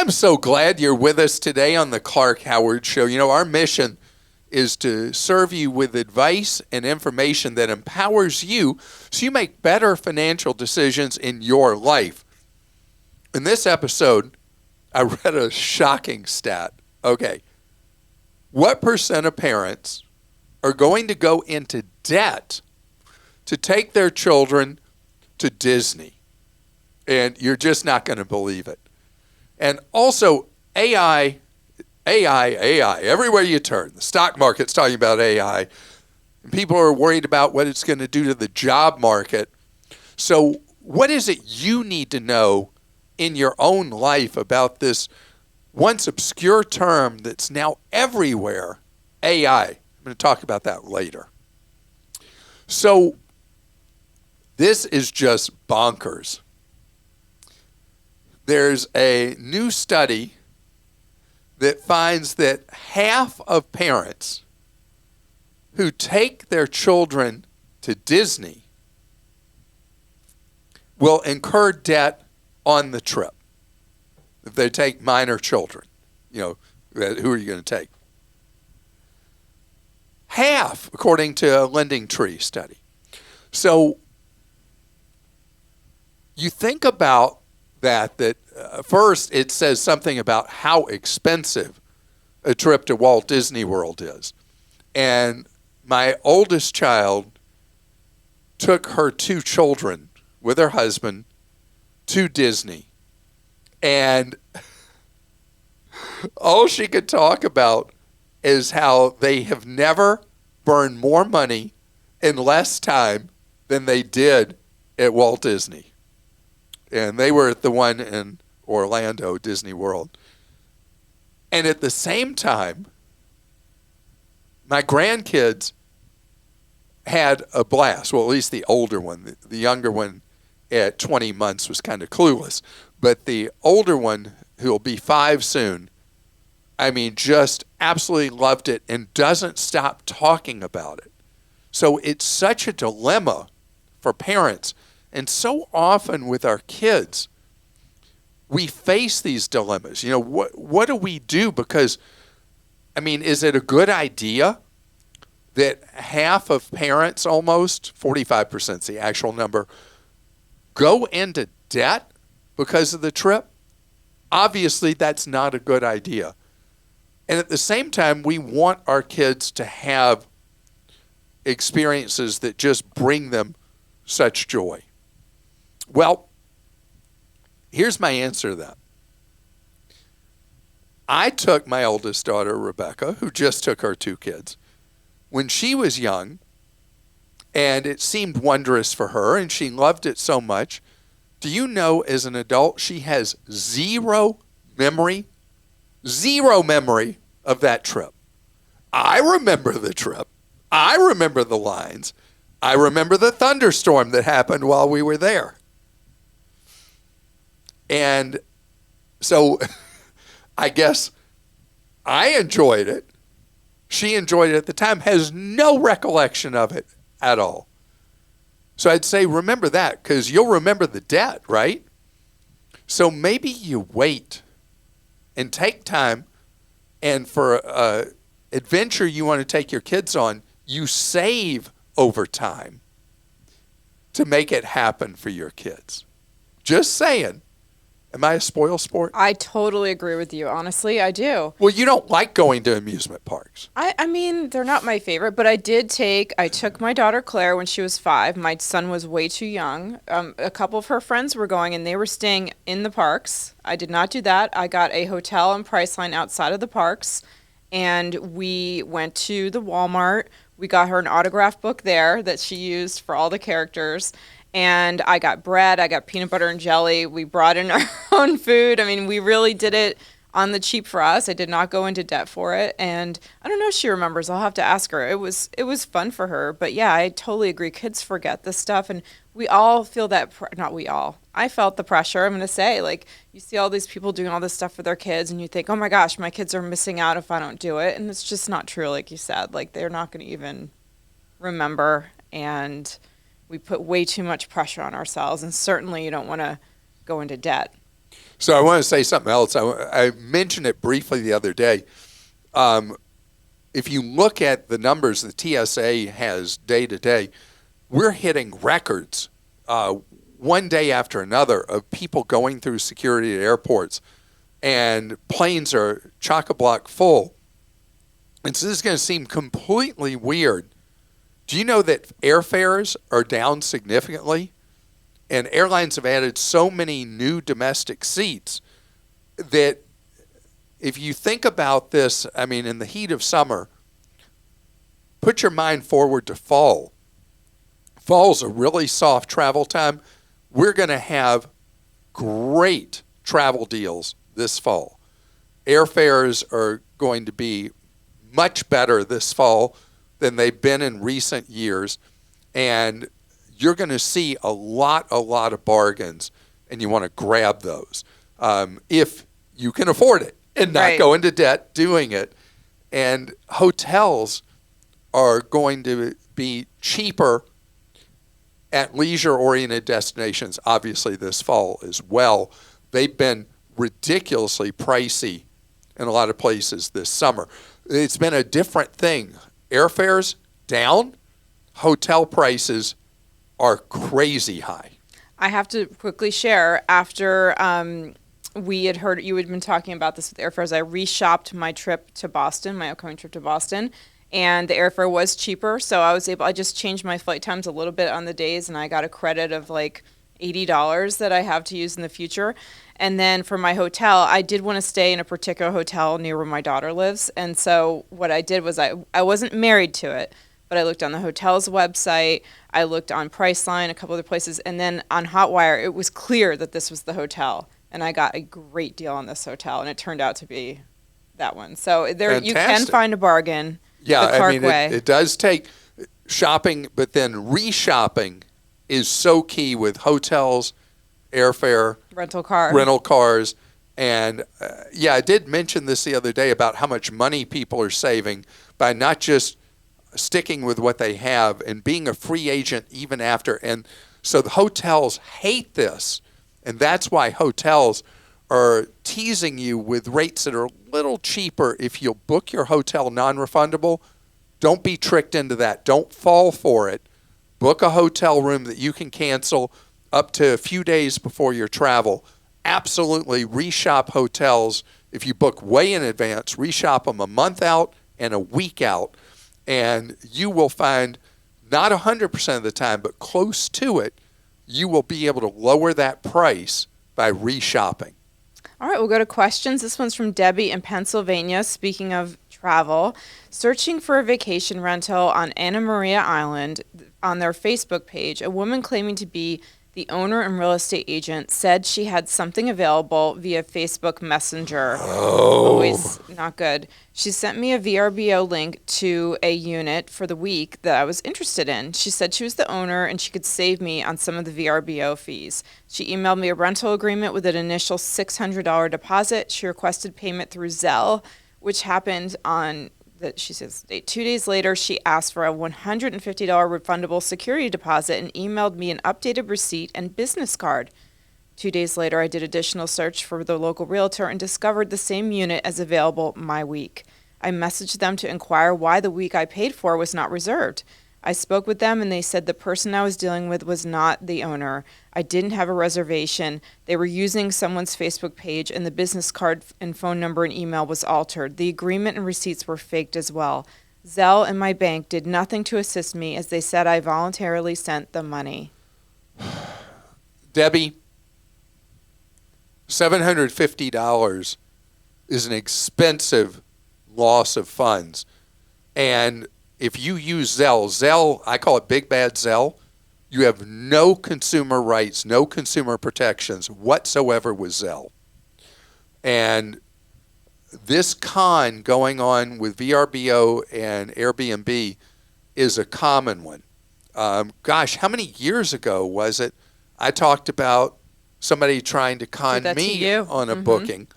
I'm so glad you're with us today on the Clark Howard Show. You know, our mission is to serve you with advice and information that empowers you so you make better financial decisions in your life. In this episode, I read a shocking stat. Okay, what percent of parents are going to go into debt to take their children to Disney? And you're just not going to believe it. And also, AI, everywhere you turn. The stock market's talking about AI. And people are worried about what it's going to do to the job market. So what is it you need to know in your own life about this once obscure term that's now everywhere, AI? I'm going to talk about that later. So this is just bonkers. There's a new study that finds that half of parents who take their children to Disney will incur debt on the trip. If they take minor children, you know, who are you going to take? Half, according to a Lending Tree study. So you think about that first it says something about how expensive a trip to Walt Disney World is. And my oldest child took her two children with her husband to Disney. And all she could talk about is how they have never burned more money in less time than they did at Walt Disney. And they were at the one in Orlando, Disney World. And at the same time, my grandkids had a blast. Well, at least the older one. The younger one at 20 months was kind of clueless. But the older one, who will be 5 soon, I mean, just absolutely loved it and doesn't stop talking about it. So it's such a dilemma for parents. And so often with our kids, we face these dilemmas. You know, what do we do? Because, I mean, is it a good idea that half of parents, almost 45% is the actual number, go into debt because of the trip? Obviously, that's not a good idea. And at the same time, we want our kids to have experiences that just bring them such joy. Well, here's my answer to that. I took my oldest daughter, Rebecca, who just took her 2 kids, when she was young, and it seemed wondrous for her, and she loved it so much. Do you know, as an adult, she has zero memory of that trip. I remember the trip. I remember the lines. I remember the thunderstorm that happened while we were there. And so I guess I enjoyed it. She enjoyed it at the time, has no recollection of it at all. So I'd say remember that, because you'll remember the debt, right? So maybe you wait and take time, and for an adventure you want to take your kids on, you save over time to make it happen for your kids. Just saying. Am I a spoil sport? I totally agree with you. Honestly, I do. Well, you don't like going to amusement parks. I mean, they're not my favorite, but I took my daughter Claire when she was 5. My son was way too young. A couple of her friends were going, and they were staying in the parks. I did not do that. I got a hotel and Priceline outside of the parks, and we went to the Walmart. We got her an autograph book there that she used for all the characters. And I got bread, I got peanut butter and jelly. We brought in our own food. I mean, we really did it on the cheap for us. I did not go into debt for it. And I don't know if she remembers. I'll have to ask her. It was fun for her. But yeah, I totally agree. Kids forget this stuff. And we all feel that, not we all. I felt the pressure, I'm going to say. Like, you see all these people doing all this stuff for their kids, and you think, oh my gosh, my kids are missing out if I don't do it. And it's just not true, like you said. Like, they're not going to even remember. And we put way too much pressure on ourselves, and certainly you don't want to go into debt. So I want to say something else. I mentioned it briefly the other day. If you look at the numbers the TSA has day to day, we're hitting records one day after another of people going through security at airports, and planes are chock-a-block full. And so this is going to seem completely weird. Do you know that airfares are down significantly? And airlines have added so many new domestic seats that if you think about this, I mean, in the heat of summer, put your mind forward to fall. Fall's a really soft travel time. We're going to have great travel deals this fall. Airfares are going to be much better this fall than they've been in recent years. And you're going to see a lot of bargains, and you want to grab those if you can afford it and not go into debt doing it. And hotels are going to be cheaper at leisure-oriented destinations, obviously this fall as well. They've been ridiculously pricey in a lot of places this summer. It's been a different thing. Airfares down, hotel prices are crazy high. I have to quickly share, after we had heard you had been talking about this with airfares, I reshopped my trip to Boston, my upcoming trip to Boston, and the airfare was cheaper, so I just changed my flight times a little bit on the days, and I got a credit of like $80 that I have to use in the future. And then for my hotel, I did want to stay in a particular hotel near where my daughter lives, and so what I did was I wasn't married to it, but I looked on the hotel's website, I looked on Priceline, a couple other places, and then on Hotwire, it was clear that this was the hotel, and I got a great deal on this hotel, and it turned out to be that one. So there, you can find a bargain. Yeah, I mean, it does take shopping, but then reshopping is so key with hotels, airfare, rental cars. And I did mention this the other day about how much money people are saving by not just sticking with what they have and being a free agent even after. And so the hotels hate this. And that's why hotels are teasing you with rates that are a little cheaper if you'll book your hotel non-refundable. Don't be tricked into that. Don't fall for it. Book a hotel room that you can cancel up to a few days before your travel. Absolutely reshop hotels. If you book way in advance, reshop them a month out and a week out. And you will find, not 100% of the time, but close to it, you will be able to lower that price by reshopping. All right, we'll go to questions. This one's from Debbie in Pennsylvania. Speaking of travel, searching for a vacation rental on Anna Maria Island, on their Facebook page, a woman claiming to be the owner and real estate agent said she had something available via Facebook Messenger. Always not good. She sent me a VRBO link to a unit for the week that I was interested in. She said she was the owner and she could save me on some of the VRBO fees. She emailed me a rental agreement with an initial $600 deposit. She requested payment through Zelle, which happened on she says 2 days later. She asked for a $150 refundable security deposit and emailed me an updated receipt and business card. 2 days later, I did additional search for the local realtor and discovered the same unit as available my week. I messaged them to inquire why the week I paid for was not reserved. I spoke with them and they said the person I was dealing with was not the owner. I didn't have a reservation. They were using someone's Facebook page and the business card and phone number and email was altered. The agreement and receipts were faked as well. Zelle and my bank did nothing to assist me as they said I voluntarily sent the money. Debbie, $750 is an expensive loss of funds. And if you use Zelle, I call it Big Bad Zelle, you have no consumer rights, no consumer protections whatsoever with Zelle. And this con going on with VRBO and Airbnb is a common one. Gosh, how many years ago was it I talked about somebody trying to con me on a booking?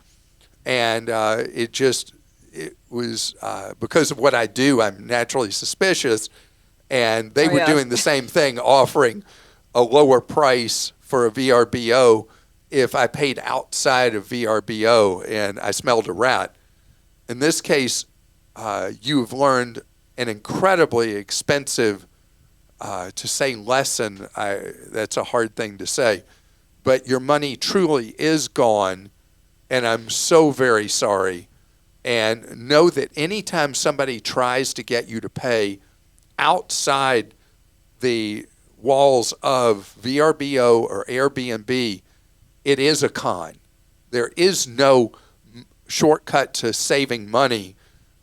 And it was because of what I do, I'm naturally suspicious, and they were doing the same thing, offering a lower price for a VRBO, if I paid outside of VRBO and I smelled a rat. In this case, you've learned an incredibly expensive, to say lesson. That's a hard thing to say, but your money truly is gone, and I'm so very sorry. And know that anytime somebody tries to get you to pay outside the walls of VRBO or Airbnb, it is a con. There is no shortcut to saving money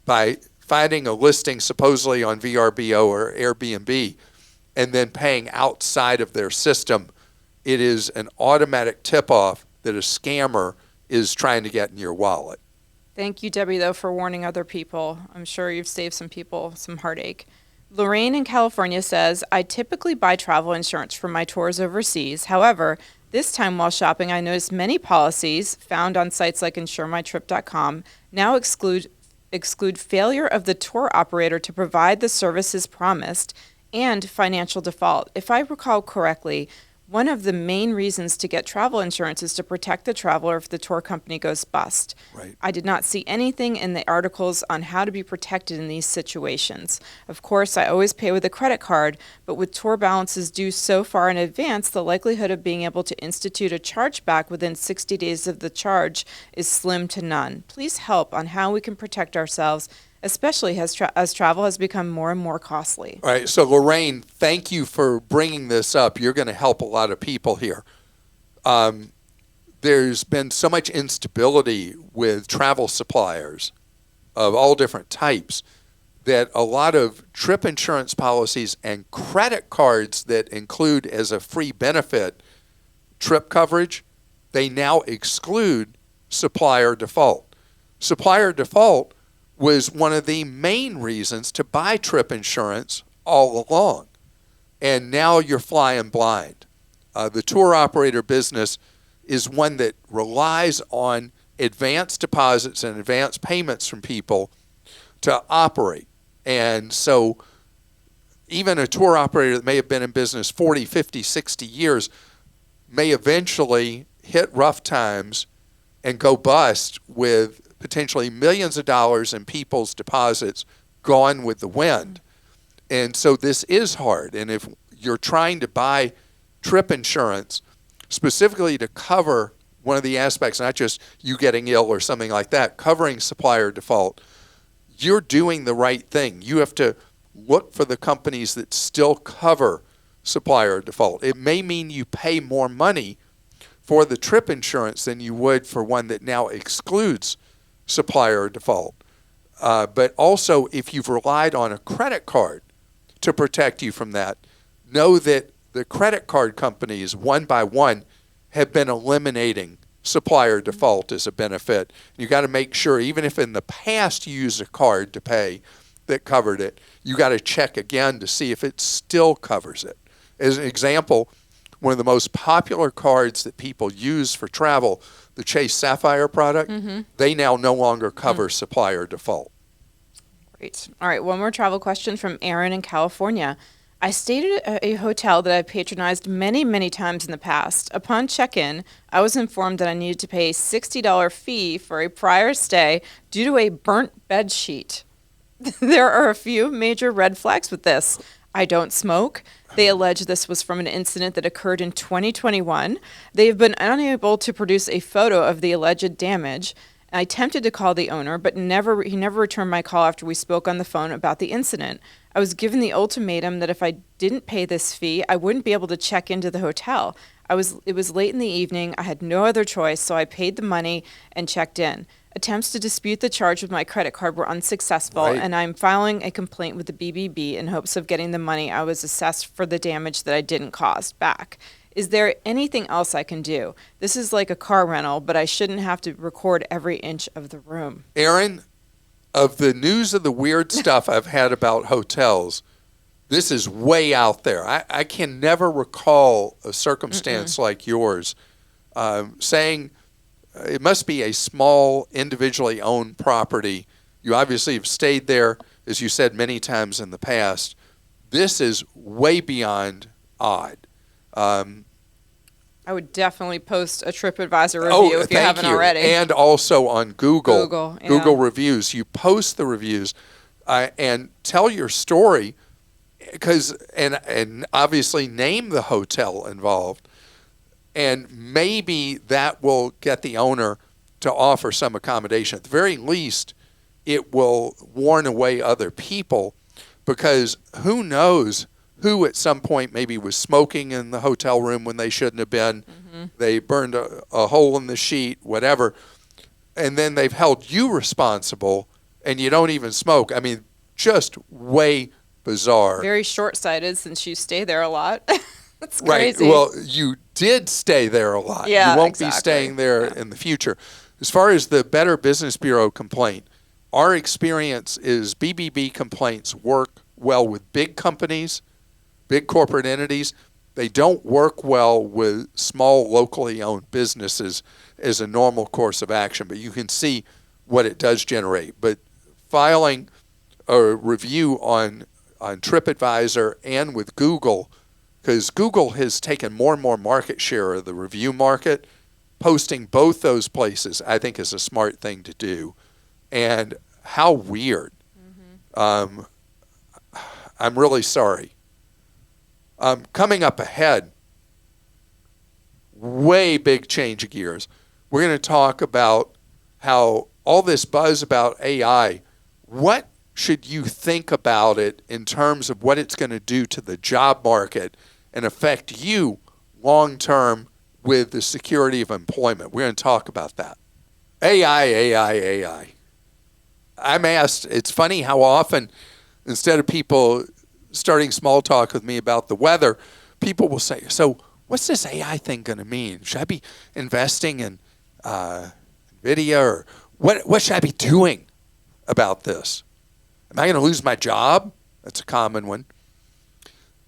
by finding a listing supposedly on VRBO or Airbnb and then paying outside of their system. It is an automatic tip-off that a scammer is trying to get in your wallet. Thank you, Debbie, though, for warning other people. I'm sure you've saved some people some heartache. Lorraine in California says, I typically buy travel insurance for my tours overseas. However, this time while shopping, I noticed many policies found on sites like insuremytrip.com now exclude failure of the tour operator to provide the services promised and financial default. If I recall correctly, one of the main reasons to get travel insurance is to protect the traveler if the tour company goes bust. Right. I did not see anything in the articles on how to be protected in these situations. Of course, I always pay with a credit card, but with tour balances due so far in advance, the likelihood of being able to institute a chargeback within 60 days of the charge is slim to none. Please help on how we can protect ourselves, especially as travel has become more and more costly. All right, so Lorraine, thank you for bringing this up. You're going to help a lot of people here. There's been so much instability with travel suppliers of all different types that a lot of trip insurance policies and credit cards that include as a free benefit trip coverage, they now exclude supplier default. Supplier default was one of the main reasons to buy trip insurance all along. And now you're flying blind. The tour operator business is one that relies on advance deposits and advance payments from people to operate. And so even a tour operator that may have been in business 40, 50, 60 years may eventually hit rough times and go bust with potentially millions of dollars in people's deposits gone with the wind. And so this is hard. And if you're trying to buy trip insurance specifically to cover one of the aspects, not just you getting ill or something like that, covering supplier default, you're doing the right thing. You have to look for the companies that still cover supplier default. It may mean you pay more money for the trip insurance than you would for one that now excludes supplier default. But also, if you've relied on a credit card to protect you from that, know that the credit card companies, one by one, have been eliminating supplier default as a benefit. You got to make sure, even if in the past you used a card to pay that covered it, you got to check again to see if it still covers it. As an example, one of the most popular cards that people use for travel, the Chase Sapphire product, they now no longer cover supplier default. Great. All right, one more travel question from Aaron in California. I stayed at a hotel that I've patronized many, many times in the past. Upon check-in, I was informed that I needed to pay a $60 fee for a prior stay due to a burnt bed sheet. There are a few major red flags with this. I don't smoke. They allege this was from an incident that occurred in 2021. They have been unable to produce a photo of the alleged damage. I attempted to call the owner, but he never returned my call after we spoke on the phone about the incident. I was given the ultimatum that if I didn't pay this fee, I wouldn't be able to check into the hotel. It was late in the evening. I had no other choice, so I paid the money and checked in. Attempts to dispute the charge with my credit card were unsuccessful, and I'm filing a complaint with the BBB in hopes of getting the money I was assessed for the damage that I didn't cause back. Is there anything else I can do? This is like a car rental, but I shouldn't have to record every inch of the room. Aaron, of the news of the weird stuff I've had about hotels, this is way out there. I can never recall a circumstance like yours saying it must be a small, individually owned property. You obviously have stayed there, as you said many times in the past. This is way beyond odd. I would definitely post a TripAdvisor review if you thank haven't you. already. And also on Google. Google, yeah. Google reviews. You post the reviews and tell your story, and obviously name the hotel involved. And maybe that will get the owner to offer some accommodation. At the very least, it will warn away other people, because who knows who at some point maybe was smoking in the hotel room when they shouldn't have been. Mm-hmm. They burned a hole in the sheet, whatever. And then they've held you responsible, and you don't even smoke. I mean, just way bizarre. Very short-sighted, since you stay there a lot. That's right. crazy. Well, you did stay there a lot. Yeah, you won't exactly. be staying there in the future. As far as the Better Business Bureau complaint, our experience is BBB complaints work well with big companies, big corporate entities. They don't work well with small, locally owned businesses as a normal course of action, but you can see what it does generate. But filing a review on TripAdvisor and with Google, because Google has taken more and more market share of the review market, posting both those places, I think, is a smart thing to do. And how weird. Mm-hmm. I'm really sorry. Coming up ahead, way big change of gears. We're going to talk about how all this buzz about AI, what should you think about it in terms of what it's going to do to the job market and affect you long-term with the security of employment? We're going to talk about that. AI. I'm asked, it's funny how often, instead of people starting small talk with me about the weather, people will say, so what's this AI thing going to mean? Should I be investing in NVIDIA, or what should I be doing about this? Am I going to lose my job? That's a common one.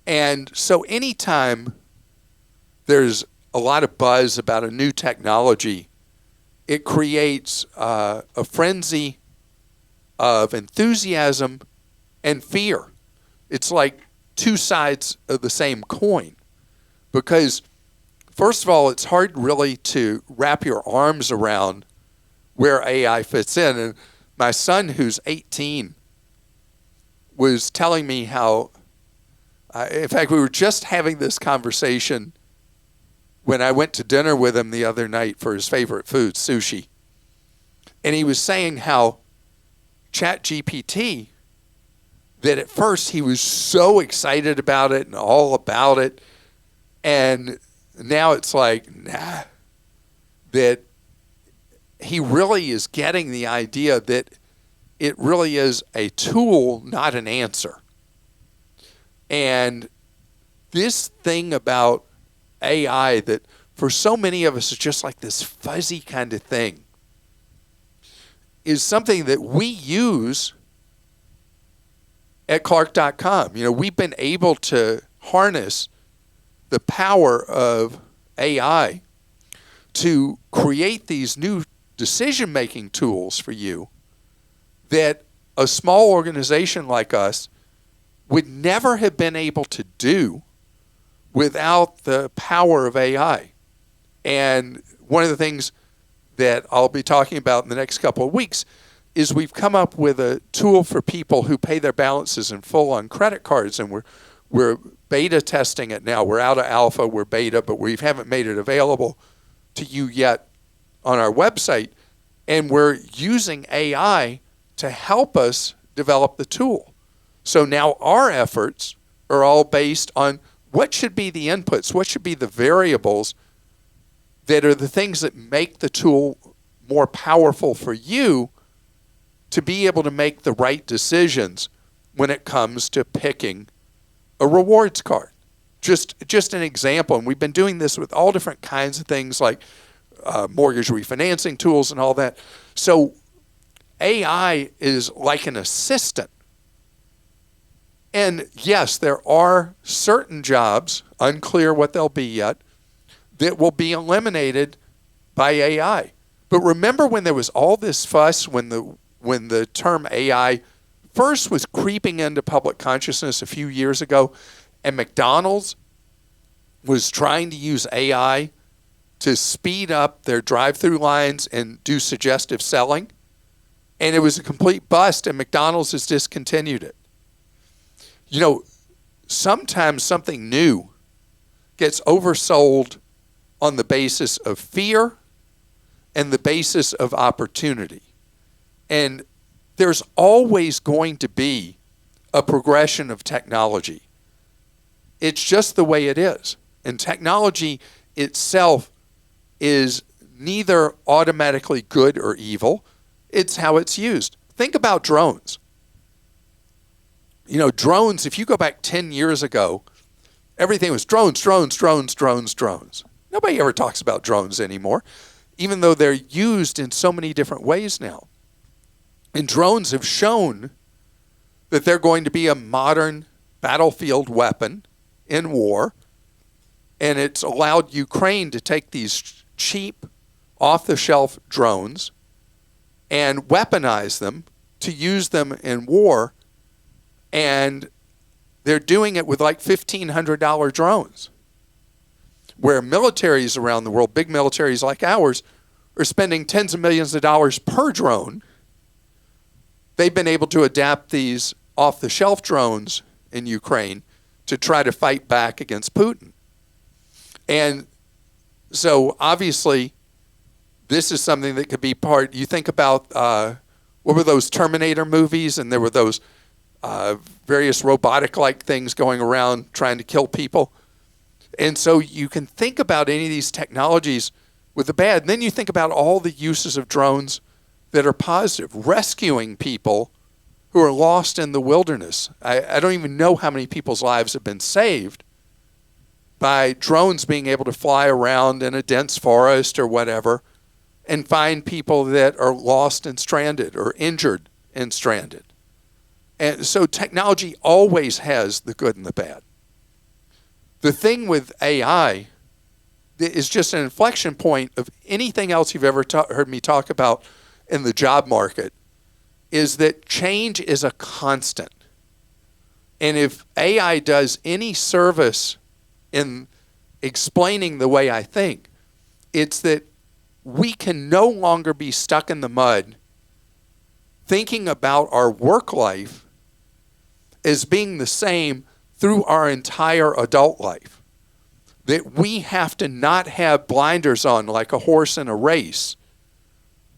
And so anytime there's a lot of buzz about a new technology, it creates a frenzy of enthusiasm and fear. It's like two sides of the same coin. Because, first of all, it's hard really to wrap your arms around where AI fits in. And my son, who's 18, was telling me how, in fact, we were just having this conversation when I went to dinner with him the other night for his favorite food, sushi. And he was saying how ChatGPT, that at first he was so excited about it and all about it, and now it's like, nah, that he really is getting the idea that it really is a tool, not an answer. And this thing about AI that for so many of us is just like this fuzzy kind of thing is something that we use at Clark.com. You know, we've been able to harness the power of AI to create these new decision-making tools for you that a small organization like us would never have been able to do without the power of AI. And one of the things that I'll be talking about in the next couple of weeks is we've come up with a tool for people who pay their balances in full on credit cards, and we're beta testing it now. We're out of alpha, we're beta, but we haven't made it available to you yet on our website. And we're using AI to help us develop the tool. So now our efforts are all based on what should be the inputs, what should be the variables that are the things that make the tool more powerful for you to be able to make the right decisions when it comes to picking a rewards card. Just an example, and we've been doing this with all different kinds of things like mortgage refinancing tools and all that. So AI is like an assistant. And yes, there are certain jobs, unclear what they'll be yet, that will be eliminated by AI. But remember when there was all this fuss when the term AI first was creeping into public consciousness a few years ago, and McDonald's was trying to use AI to speed up their drive-through lines and do suggestive selling. And it was a complete bust, and McDonald's has discontinued it. You know, sometimes something new gets oversold on the basis of fear and the basis of opportunity. And there's always going to be a progression of technology. It's just the way it is. And technology itself is neither automatically good or evil. It's how it's used. Think about drones. You know, drones, if you go back 10 years ago, everything was drones, drones, drones, drones, drones. Nobody ever talks about drones anymore, even though they're used in so many different ways now. And drones have shown that they're going to be a modern battlefield weapon in war. And it's allowed Ukraine to take these cheap, off-the-shelf drones and weaponize them to use them in war. And they're doing it with like $1,500 drones, where militaries around the world, big militaries like ours, are spending tens of millions of dollars per drone. They've been able to adapt these off-the-shelf drones in Ukraine to try to fight back against Putin. And so obviously this is something that could be part. You think about what were those Terminator movies, and there were those various robotic-like things going around trying to kill people. And so you can think about any of these technologies with the bad. And then you think about all the uses of drones that are positive, rescuing people who are lost in the wilderness. I don't even know how many people's lives have been saved by drones being able to fly around in a dense forest or whatever and find people that are lost and stranded or injured and stranded. And so technology always has the good and the bad. The thing with AI is just an inflection point of anything else you've ever heard me talk about in the job market, is that change is a constant. And if AI does any service in explaining the way I think, it's that we can no longer be stuck in the mud thinking about our work life as being the same through our entire adult life. That we have to not have blinders on like a horse in a race.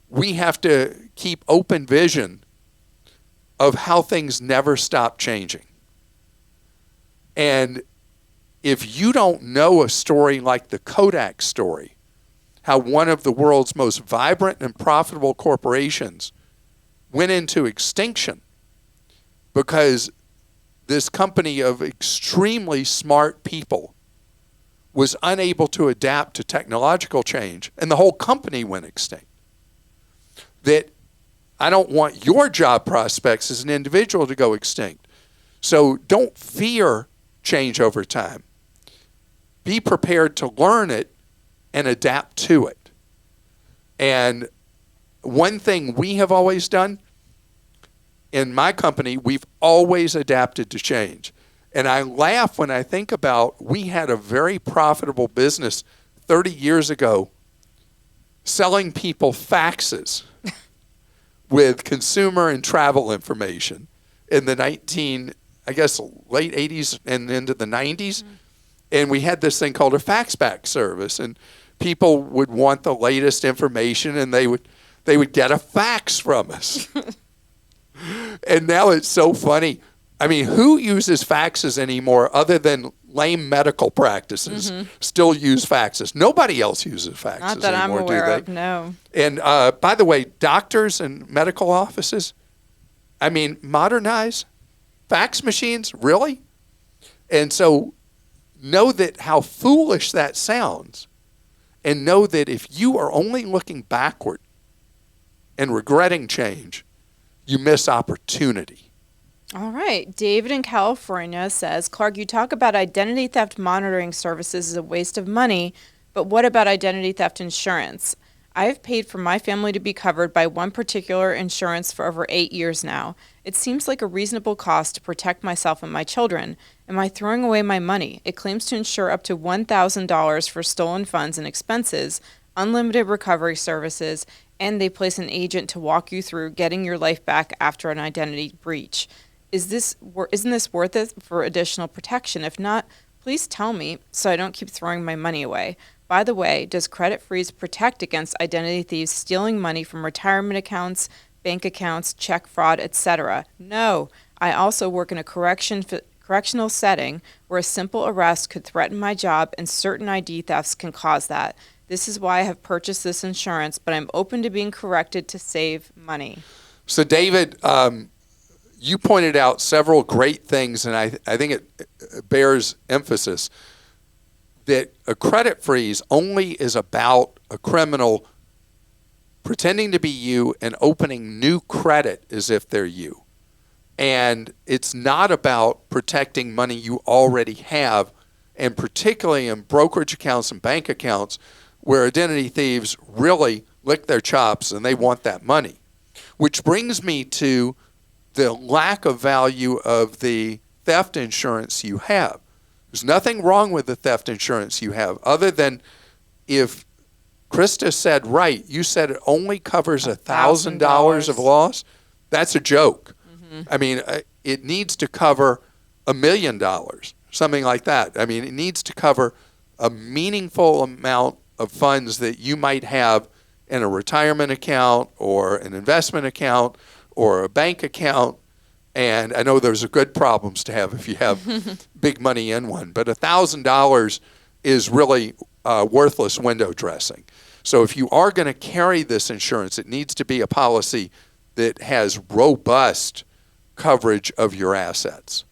We have to keep open vision of how things never stop changing. And if you don't know a story like the Kodak story, how one of the world's most vibrant and profitable corporations went into extinction because this company of extremely smart people was unable to adapt to technological change, and the whole company went extinct. That I don't want your job prospects as an individual to go extinct. So don't fear change over time. Be prepared to learn it and adapt to it. And one thing we have always done in my company, we've always adapted to change. And I laugh when I think about, we had a very profitable business 30 years ago selling people faxes with consumer and travel information in the late 80s and into the 90s. Mm-hmm. And we had this thing called a fax back service, and people would want the latest information, and they would get a fax from us. And now it's so funny. I mean, who uses faxes anymore other than lame medical practices still use faxes? Nobody else uses faxes Not that anymore, I'm aware do of, no. And by the way, doctors and medical offices, I mean, modernize fax machines, really? And so know that how foolish that sounds, and know that if you are only looking backward and regretting change, you miss opportunity. All right. David in California says, Clark, you talk about identity theft monitoring services as a waste of money, but what about identity theft insurance? I have paid for my family to be covered by one particular insurance for over 8 years now. It seems like a reasonable cost to protect myself and my children. Am I throwing away my money? It claims to insure up to $1,000 for stolen funds and expenses, unlimited recovery services, and they place an agent to walk you through getting your life back after an identity breach. Isn't this worth it for additional protection? If not, please tell me so I don't keep throwing my money away. By the way, does Credit Freeze protect against identity thieves stealing money from retirement accounts, bank accounts, check fraud, etc.? No. I also work in a correctional setting where a simple arrest could threaten my job and certain ID thefts can cause that. This is why I have purchased this insurance, but I'm open to being corrected to save money. So, David, you pointed out several great things, and I think it bears emphasis that a credit freeze only is about a criminal pretending to be you and opening new credit as if they're you. And it's not about protecting money you already have, and particularly in brokerage accounts and bank accounts where identity thieves really lick their chops and they want that money. Which brings me to the lack of value of the theft insurance you have. There's nothing wrong with the theft insurance you have, other than if Christa said right, you said it only covers $1,000 of loss. That's a joke. Mm-hmm. I mean, it needs to cover $1 million, something like that. I mean, it needs to cover a meaningful amount of funds that you might have in a retirement account or an investment account or a bank account. And I know those are good problems to have if you have big money in one. But $1,000 is really worthless window dressing. So if you are going to carry this insurance, it needs to be a policy that has robust coverage of your assets.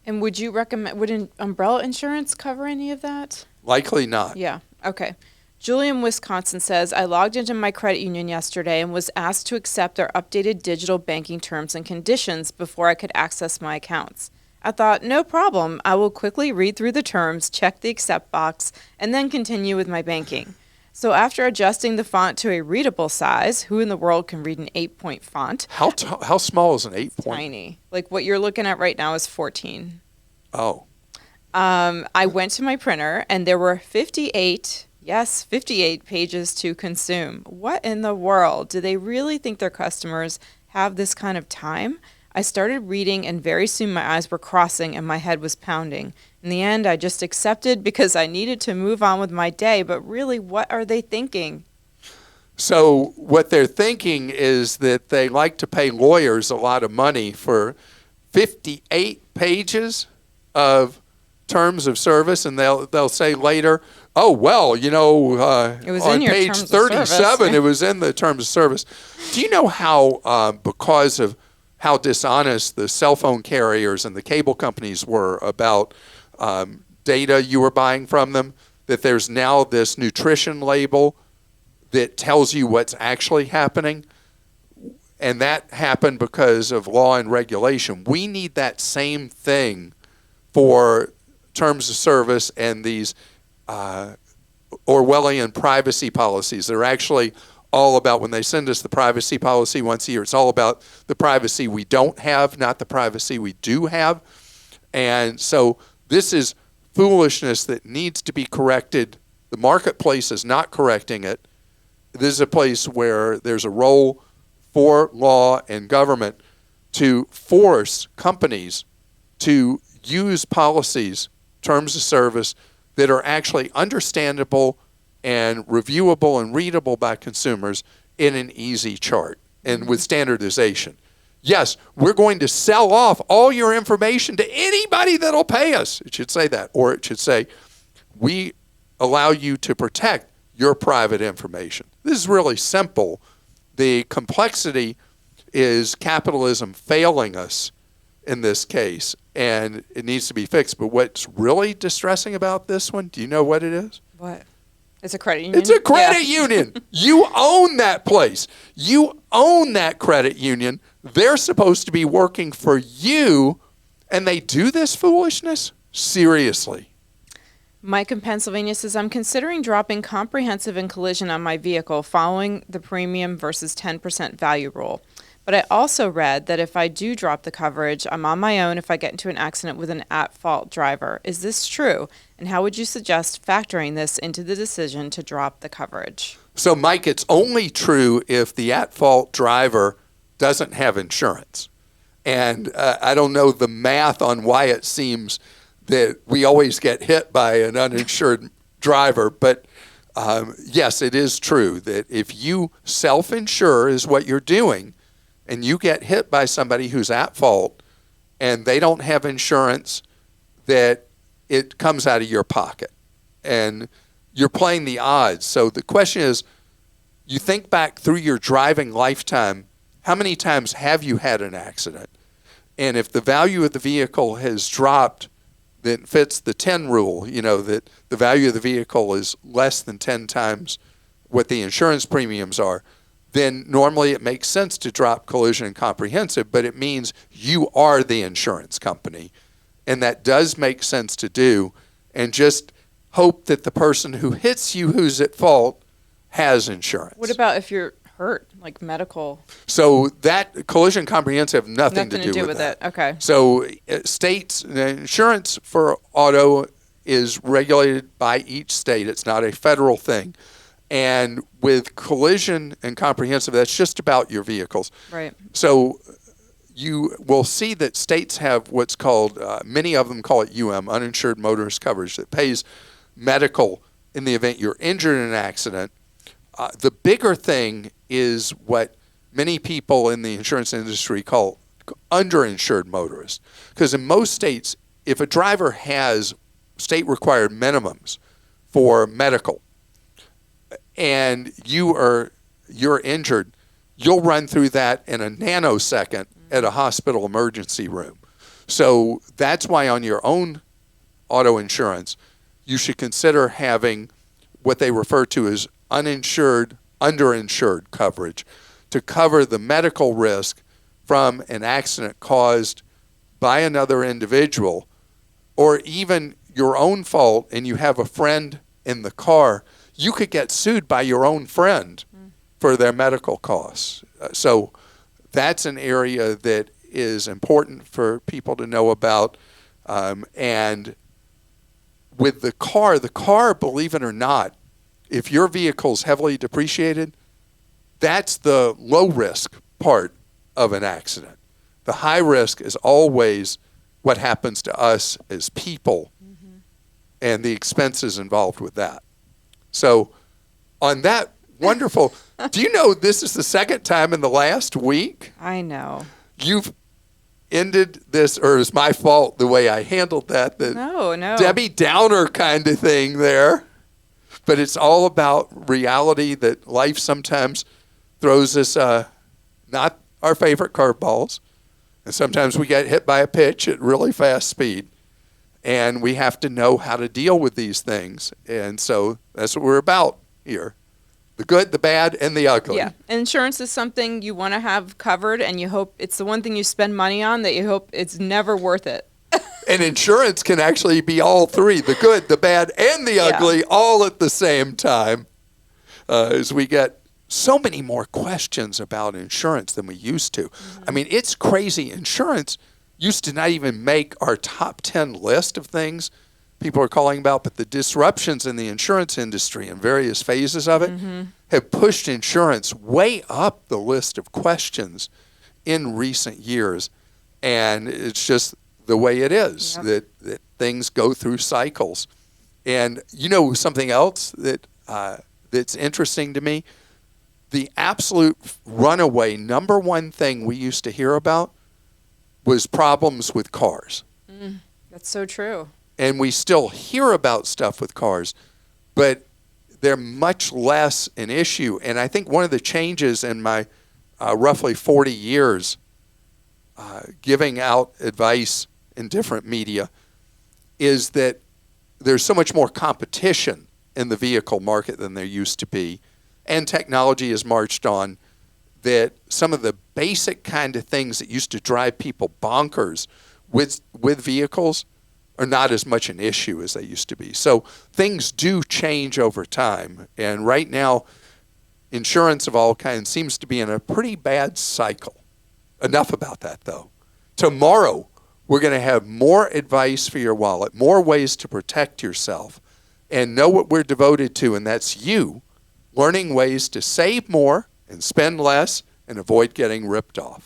And would you recommend, would umbrella insurance cover any of that? Likely not. Yeah, okay. Julie in Wisconsin says, I logged into my credit union yesterday and was asked to accept their updated digital banking terms and conditions before I could access my accounts. I thought, no problem. I will quickly read through the terms, check the accept box, and then continue with my banking. So after adjusting the font to a readable size, who in the world can read an 8-point font? How small is an 8-point? Tiny. Like what you're looking at right now is 14. Oh. I went to my printer and there were 58 pages to consume. What in the world? Do they really think their customers have this kind of time? I started reading and very soon my eyes were crossing and my head was pounding. In the end, I just accepted because I needed to move on with my day, but really, what are they thinking? So what they're thinking is that they like to pay lawyers a lot of money for 58 pages of terms of service, and they'll say later, oh, well, you know, it was on in your page terms of 37, service. it was in the terms of service. Do you know how, because of how dishonest the cell phone carriers and the cable companies were about data you were buying from them, that there's now this nutrition label that tells you what's actually happening? And that happened because of law and regulation. We need that same thing for terms of service and these Orwellian privacy policies. They're actually all about, when they send us the privacy policy once a year, it's all about the privacy we don't have, not the privacy we do have. And so this is foolishness that needs to be corrected. The marketplace is not correcting it. This is a place where there's a role for law and government to force companies to use policies, terms of service, that are actually understandable and reviewable and readable by consumers in an easy chart and with standardization. Yes, we're going to sell off all your information to anybody that'll pay us. It should say that. Or it should say, we allow you to protect your private information. This is really simple. The complexity is capitalism failing us in this case, and it needs to be fixed. But what's really distressing about this one, do you know what it is? What? It's a credit union? It's a credit union. You own that place. You own that credit union. They're supposed to be working for you, and they do this foolishness? Seriously. Mike in Pennsylvania says, I'm considering dropping comprehensive and collision on my vehicle following the premium versus 10% value rule. But I also read that if I do drop the coverage, I'm on my own if I get into an accident with an at-fault driver. Is this true? And how would you suggest factoring this into the decision to drop the coverage? So, Mike, it's only true if the at-fault driver doesn't have insurance. And I don't know the math on why it seems that we always get hit by an uninsured driver, but yes, it is true that if you self-insure is what you're doing, and you get hit by somebody who's at fault and they don't have insurance, that it comes out of your pocket. And you're playing the odds. So the question is, you think back through your driving lifetime, how many times have you had an accident? And if the value of the vehicle has dropped, that fits the 10 rule, that the value of the vehicle is less than 10 times what the insurance premiums are, then normally it makes sense to drop collision and comprehensive, but it means you are the insurance company. And that does make sense to do. And just hope that the person who hits you who's at fault has insurance. What about if you're hurt, like medical? So that collision comprehensive have nothing to do with that. It. Okay. So states, insurance for auto is regulated by each state. It's not a federal thing. And with collision and comprehensive, that's just about your vehicles. Right. So you will see that states have what's called, many of them call it uninsured motorist coverage, that pays medical in the event you're injured in an accident. The bigger thing is what many people in the insurance industry call underinsured motorists. Because in most states, if a driver has state-required minimums for medical, and you're injured, you'll run through that in a nanosecond at a hospital emergency room. So that's why on your own auto insurance, you should consider having what they refer to as uninsured, underinsured coverage to cover the medical risk from an accident caused by another individual, or even your own fault and you have a friend in the car. You could get sued by your own friend for their medical costs. So that's an area that is important for people to know about. And with the car, believe it or not, if your vehicle's heavily depreciated, that's the low risk part of an accident. The high risk is always what happens to us as people and the expenses involved with that. So on that wonderful, do you know this is the second time in the last week I know you've ended this, or it's my fault the way I handled that, No. Debbie Downer kind of thing there. But it's all about reality, that life sometimes throws us not our favorite curveballs. And sometimes we get hit by a pitch at really fast speed. And we have to know how to deal with these things. And so that's what we're about here. The good, the bad, and the ugly. Yeah. Insurance is something you want to have covered, and you hope it's the one thing you spend money on that you hope it's never worth it. And insurance can actually be all three, the good, the bad, and the ugly, all at the same time. As we get so many more questions about insurance than we used to. I mean, it's crazy. Insurance used to not even make our top 10 list of things people are calling about, but the disruptions in the insurance industry and various phases of it have pushed insurance way up the list of questions in recent years. And it's just the way it is, that things go through cycles. And you know something else that's interesting to me? The absolute runaway number one thing we used to hear about was problems with cars. That's so true. And we still hear about stuff with cars, but they're much less an issue. And I think one of the changes in my roughly 40 years giving out advice in different media is that there's so much more competition in the vehicle market than there used to be. And technology has marched on, that some of the basic kind of things that used to drive people bonkers with vehicles are not as much an issue as they used to be. So things do change over time. And right now, insurance of all kinds seems to be in a pretty bad cycle. Enough about that, though. Tomorrow, we're going to have more advice for your wallet, more ways to protect yourself, and know what we're devoted to, and that's you learning ways to save more and spend less and avoid getting ripped off.